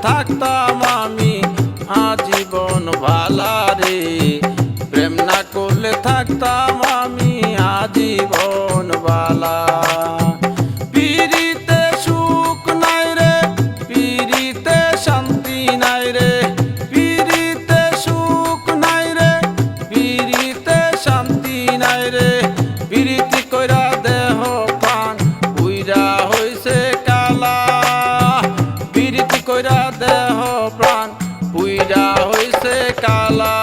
থাকতাম আমি আজীবন ভালা রে, প্রেম না করলে থাকতাম আমি আজীবন ভালা। পিরিতে সুখ নাই রে, পিরিতে শান্তি নাই রে, পিরিতে সুখ নাই রে, পিরিতে শান্তি নাই রে। পিরিতি কইরা দেহ প্রাণ উইরা হইছে কালা, পিরিতি কইরা দেহ প্রাণ উইরা হইছে কালা।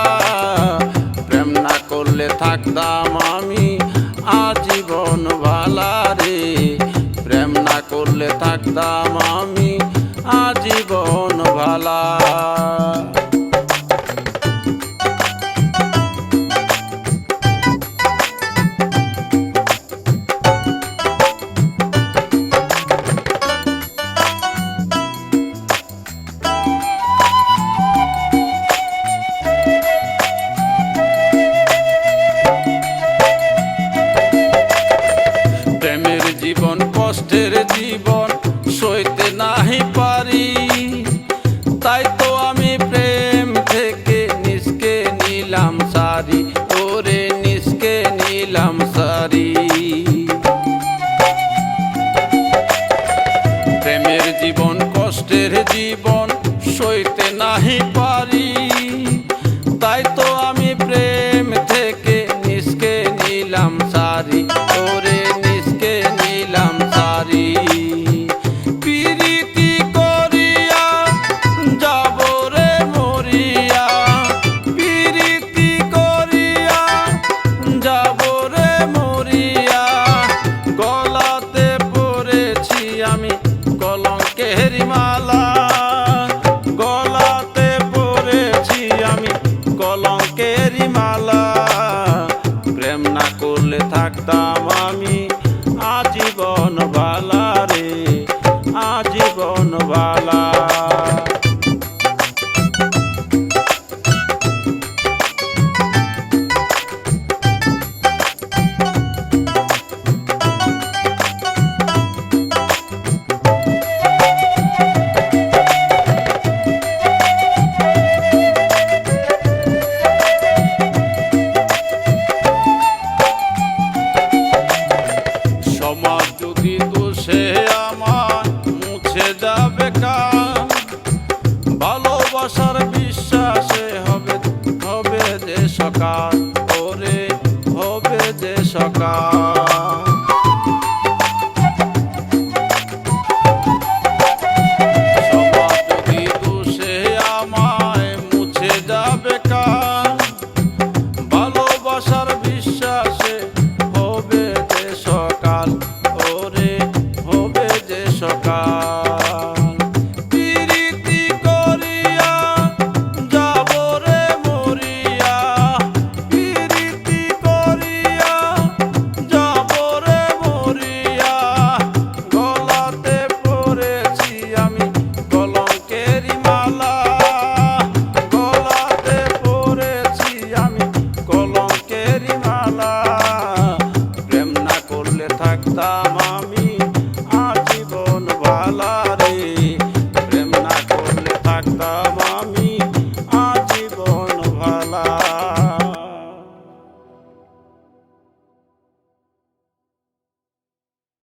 প্রেম না করলে থাকতাম আমি আজীবন ভালা রে, প্রেম না করলে থাকতাম আমি আজীবন ভালা। প্রেমের জীবন কষ্টের জীবন সইতে নাহি পারি, তাই তো আমি প্রেম থেকে নিষ্কে নিলাম সারি, ওরে নিষ্কে নিলাম সারি। প্রেমের জীবন কষ্টের জীবন সইতে নাহি পারি, তাই তো আমি প্রেম থেকে নিষ্কে নিলাম সারি, ওরে নিষ্কে নিলাম সারি। পিরিতি করিয়া যাব রে মরিয়া, পিরিতি করিয়া যাব রে মরিয়া। গলাতে পরেছি আমি কলঙ্কের মালা, গলাতে পরেছি আমি কলঙ্কের মালা। প্রেম না করলে থাকতাম আমি আজীবন ভালা রে, আজীবন ভালা। সমাজ যদি দোষে আমার মুছে যাবে কান, ভালোবাসার বিশ্বাসে হবে হবে যে সকাল, ওরে হবে যে সকাল। সমাজ যদি দোষে আমায় মুছে যাবে কান, ভালোবাসার বিশ্বাসে হবে যে সকাল, ওরে হবে যে সকাল। পিরিতি করিয়া যাব রে মরিয়া, পিরিতি করিয়া যাব রে মরিয়া। গলাতে পরেছি আমি কলঙ্কের মালা, গলাতে পরেছি আমি কলঙ্কের মালা। প্রেম না করলে থাকতাম